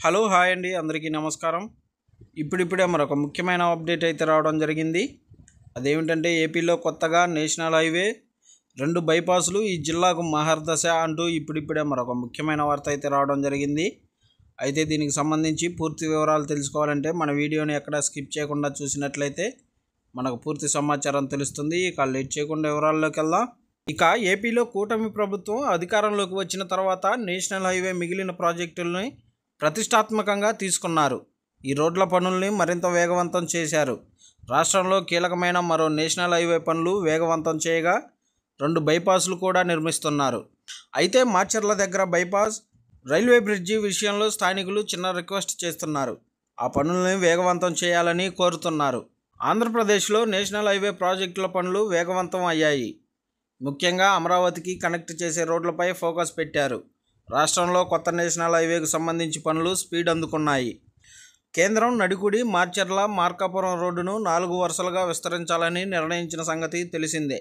Hello hi అండి, అందరికీ నమస్కారం. ఇప్పుడిప్పుడే మరొక ముఖ్యమైన అప్డేట్ అయితే రావడం జరిగింది. అదేమిటంటే ఏపీలో కొత్తగా నేషనల్ హైవే 2 బైపాసులు ఈ జిల్లాకు మహర్దశ అంటూ ఇప్పుడిప్పుడే మరొక ముఖ్యమైన వార్త అయితే రావడం జరిగింది. అయితే దీనికి సంబంధించి పూర్తి వివరాలు తెలుసుకోవాలంటే మన వీడియోని ఎక్కడ స్కిప్ చేయకుండా చూసినట్లయితే మనకు పూర్తి సమాచారం తెలుస్తుంది. ఇక లేట్ చేయకుండా వివరాల్లోకి వెళ్దాం. ఇక ఏపీలో కూటమి ప్రభుత్వం అధికారంలోకి వచ్చిన తర్వాత నేషనల్ హైవే మిగిలిన ప్రాజెక్టులని ప్రతిష్టాత్మకంగా తీసుకున్నారు. ఈ రోడ్ల పనుల్ని మరింత వేగవంతం చేశారు. రాష్ట్రంలో కీలకమైన మరో నేషనల్ హైవే పనులు వేగవంతం చేయగా 2 బైపాసులు కూడా నిర్మిస్తున్నారు. అయితే మాచర్ల దగ్గర బైపాస్, రైల్వే బ్రిడ్జి విషయంలో స్థానికులు చిన్న రిక్వెస్ట్ చేస్తున్నారు. ఆ పనుల్ని వేగవంతం చేయాలని కోరుతున్నారు. ఆంధ్రప్రదేశ్లో నేషనల్ హైవే ప్రాజెక్టుల పనులు వేగవంతం అయ్యాయి. ముఖ్యంగా అమరావతికి కనెక్ట్ చేసే రోడ్లపై ఫోకస్ పెట్టారు. రాష్ట్రంలో కొత్త నేషనల్ హైవేకు సంబంధించి పనులు స్పీడ్ అందుకున్నాయి. కేంద్రం నడికుడి మాచర్ల మార్కాపురం రోడ్డును 4 వరుసలుగా విస్తరించాలని నిర్ణయించిన సంగతి తెలిసిందే.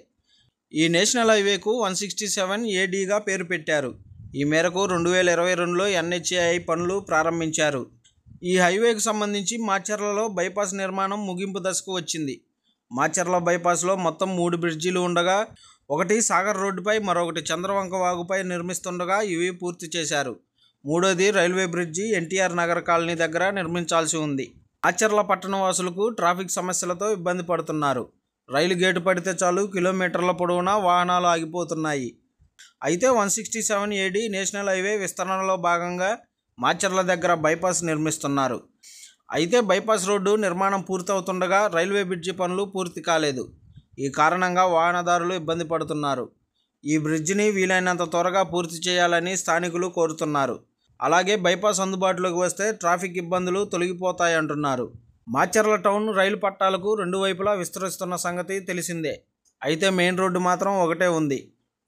ఈ నేషనల్ హైవేకు 167 ADగా పేరు పెట్టారు. ఈ మేరకు 2022లో NHAI పనులు ప్రారంభించారు. ఈ హైవేకు సంబంధించి మాచర్లలో బైపాస్ నిర్మాణం ముగింపు దశకు వచ్చింది. మాచర్ల బైపాస్లో మొత్తం 3 బ్రిడ్జిలు ఉండగా ఒకటి సాగర్ రోడ్డుపై, మరొకటి చంద్రవంక వాగుపై నిర్మిస్తుండగా ఇవి పూర్తి చేశారు. మూడోది railway bridge NTR Nagar colony దగ్గర నిర్మించాల్సి ఉంది. మాచర్ల పట్టణవాసులకు ట్రాఫిక్ సమస్యలతో ఇబ్బంది పడుతున్నారు. రైలు గేటు పడితే చాలు కిలోమీటర్ల పొడవునా వాహనాలు ఆగిపోతున్నాయి. అయితే 167 AD నేషనల్ హైవే విస్తరణలో భాగంగా మాచర్ల దగ్గర బైపాస్ నిర్మిస్తున్నారు. అయితే బైపాస్ రోడ్డు నిర్మాణం పూర్తవుతుండగా రైల్వే బ్రిడ్జి పనులు పూర్తి కాలేదు. ఈ కారణంగా వాహనదారులు ఇబ్బంది పడుతున్నారు. ఈ బ్రిడ్జిని వీలైనంత త్వరగా పూర్తి చేయాలని స్థానికులు కోరుతున్నారు. అలాగే బైపాస్ అందుబాటులోకి వస్తే ట్రాఫిక్ ఇబ్బందులు తొలగిపోతాయంటున్నారు. మాచర్ల టౌన్ రైలు పట్టాలకు 2 వైపులా విస్తరిస్తున్న సంగతి తెలిసిందే. అయితే మెయిన్ రోడ్డు మాత్రం ఒకటే ఉంది.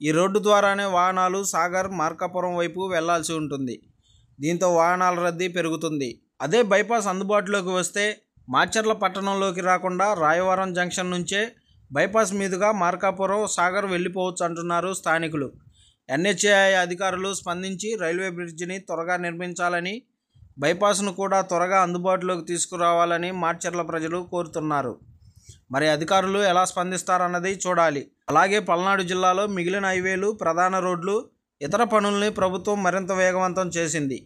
ఈ రోడ్డు ద్వారానే వాహనాలు సాగర్, మార్కాపురం వైపు వెళ్లాల్సి ఉంటుంది. దీంతో వాహనాల రద్దీ పెరుగుతుంది. అదే బైపాస్ అందుబాటులోకి వస్తే మాచర్ల పట్టణంలోకి రాకుండా రాయవరం జంక్షన్ నుంచే బైపాస్ మీదుగా మార్కాపురం, సాగర్ వెళ్ళిపోవచ్చు అంటున్నారు స్థానికులు. NHAI అధికారులు స్పందించి రైల్వే బ్రిడ్జిని త్వరగా నిర్మించాలని, బైపాస్ను కూడా త్వరగా అందుబాటులోకి తీసుకురావాలని మాచర్ల ప్రజలు కోరుతున్నారు. మరి అధికారులు ఎలా స్పందిస్తారన్నది చూడాలి. అలాగే పల్నాడు జిల్లాలో మిగిలిన హైవేలు, ప్రధాన రోడ్లు, ఇతర పనుల్ని ప్రభుత్వం మరింత వేగవంతం చేసింది.